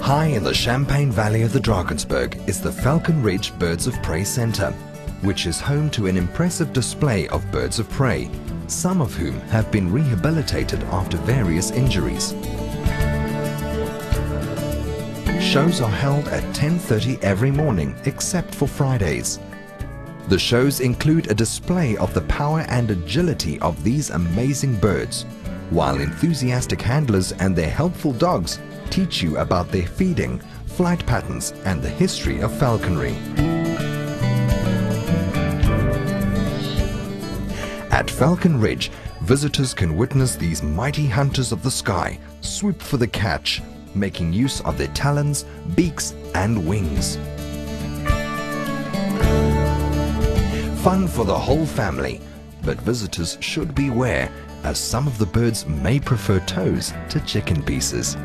High in the Champagne Valley of the Drakensberg is the Falcon Ridge Birds of Prey Center, which is home to an impressive display of birds of prey, some of whom have been rehabilitated after various injuries. Shows are held at 10:30 every morning except for Fridays. The shows include a display of the power and agility of these amazing birds, while enthusiastic handlers and their helpful dogs teach you about their feeding, flight patterns and the history of falconry. At Falcon Ridge, visitors can witness these mighty hunters of the sky swoop for the catch, making use of their talons, beaks and wings. Fun for the whole family, but visitors should beware as some of the birds may prefer toes to chicken pieces.